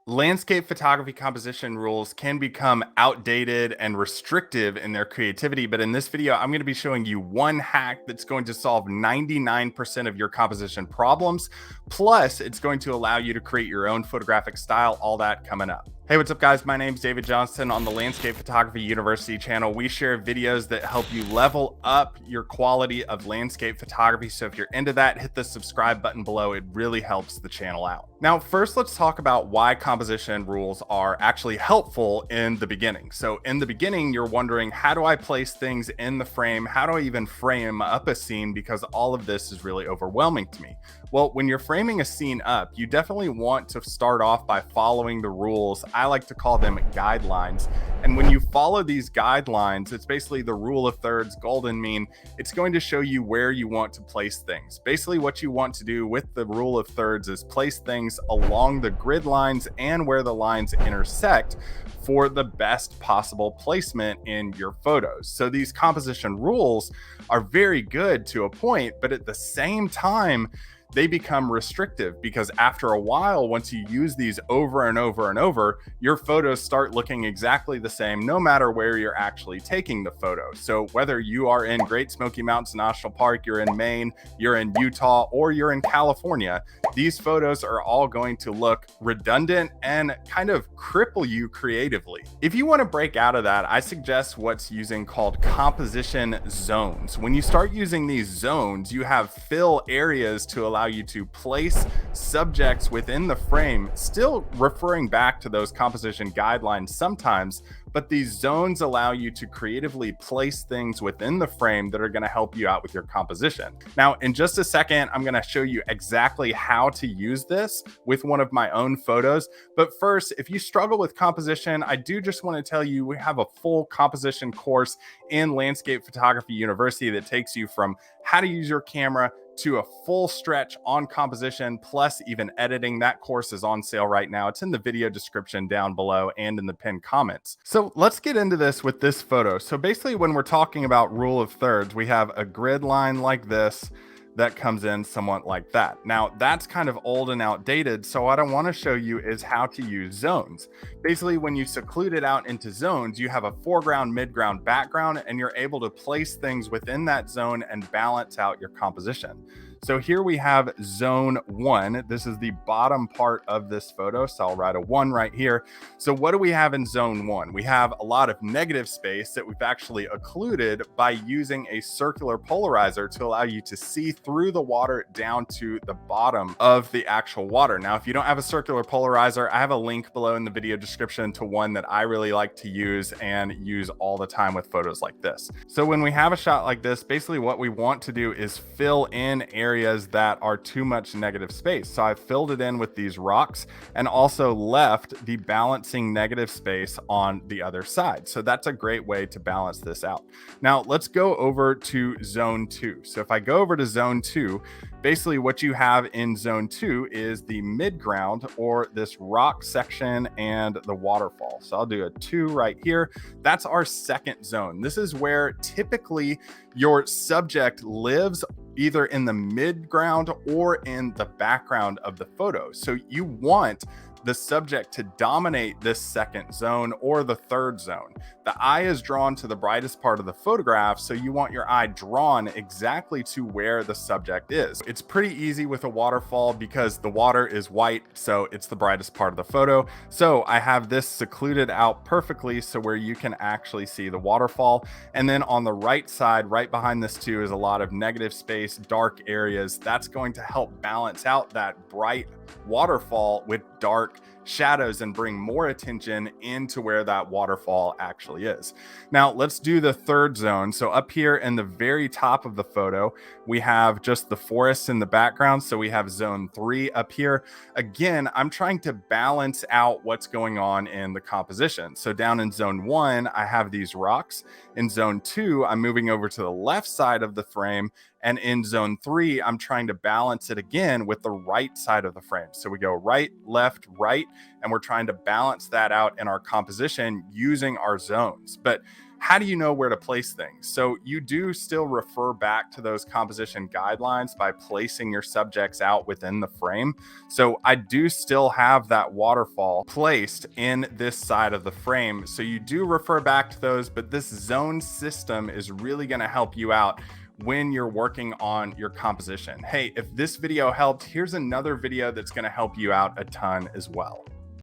Landscape photography composition rules can become outdated and restrictive in their creativity, but in this video, I'm going to be showing you one hack that's going to solve 99% of your composition problems. Plus, it's going to allow you to create your own photographic style, all that coming up. Hey, what's up guys? My name is David Johnston. On the Landscape Photography University channel, we share videos that help you level up your quality of landscape photography. So if you're into that, hit the subscribe button below. It really helps the channel out. Now, first, let's talk about why composition rules are actually helpful in the beginning. So in the beginning, you're wondering, how do I place things in the frame? How do I even frame up a scene? Because all of this is really overwhelming to me. Well, when you're framing a scene up, you definitely want to start off by following the rules. I like to call them guidelines. And when you follow these guidelines, it's basically the rule of thirds, golden mean. It's going to show you where you want to place things. Basically, what you want to do with the rule of thirds is place things along the grid lines and where the lines intersect for the best possible placement in your photos. So these composition rules are very good to a point, but at the same time, they become restrictive because after a while, once you use these over and over and over, your photos start looking exactly the same no matter where you're actually taking the photo. So whether you are in Great Smoky Mountains National Park, you're in Maine, you're in Utah, or you're in California, these photos are all going to look redundant and kind of cripple you creatively. If you want to break out of that, I suggest what's using called composition zones. When you start using these zones, you have fill areas to allow you to place subjects within the frame, still referring back to those composition guidelines sometimes, but these zones allow you to creatively place things within the frame that are going to help you out with your composition. Now, in just a second, I'm going to show you exactly how to use this with one of my own photos. But first, if you struggle with composition, I do just want to tell you we have a full composition course in Landscape Photography University that takes you from how to use your camera to a full stretch on composition, plus even editing. That course is on sale right now. It's in the video description down below and in the pinned comments. So let's get into this with this photo. So basically, when we're talking about rule of thirds, we have a grid line like this that comes in somewhat like that. Now that's kind of old and outdated. So what I want to show you is how to use zones. Basically, when you seclude it out into zones, you have a foreground, midground, background, and you're able to place things within that zone and balance out your composition. So here we have zone 1. This is the bottom part of this photo. So I'll write a 1 right here. So what do we have in zone 1? We have a lot of negative space that we've actually occluded by using a circular polarizer to allow you to see through the water down to the bottom of the actual water. Now, if you don't have a circular polarizer, I have a link below in the video description to one that I really like to use and use all the time with photos like this. So when we have a shot like this, basically what we want to do is fill in areas that are too much negative space. So I've filled it in with these rocks and also left the balancing negative space on the other side. So that's a great way to balance this out. Now let's go over to zone 2. So if I go over to zone 2, basically what you have in zone 2 is the midground, or this rock section, and the waterfall. So I'll do a 2 right here. That's our second zone. This is where typically your subject lives, either in the midground or in the background of the photo. So you want the subject to dominate this second zone or the third zone. The eye is drawn to the brightest part of the photograph, so you want your eye drawn exactly to where the subject is. It's pretty easy with a waterfall because the water is white, so it's the brightest part of the photo. So I have this secluded out perfectly so where you can actually see the waterfall. And then on the right side, right behind this too, is a lot of negative space, dark areas. That's going to help balance out that bright waterfall with dark shadows and bring more attention into where that waterfall actually is. Now let's do the third zone. So up here in the very top of the photo, we have just the forest in the background. So we have zone 3 up here. Again, I'm trying to balance out what's going on in the composition. So down in zone 1, I have these rocks. In zone 2, I'm moving over to the left side of the frame. And in zone 3, I'm trying to balance it again with the right side of the frame. So we go right, left, right, and we're trying to balance that out in our composition using our zones. But how do you know where to place things? So you do still refer back to those composition guidelines by placing your subjects out within the frame. So I do still have that waterfall placed in this side of the frame. So you do refer back to those, but this zone system is really going to help you out when you're working on your composition. Hey, if this video helped, here's another video that's going to help you out a ton as well.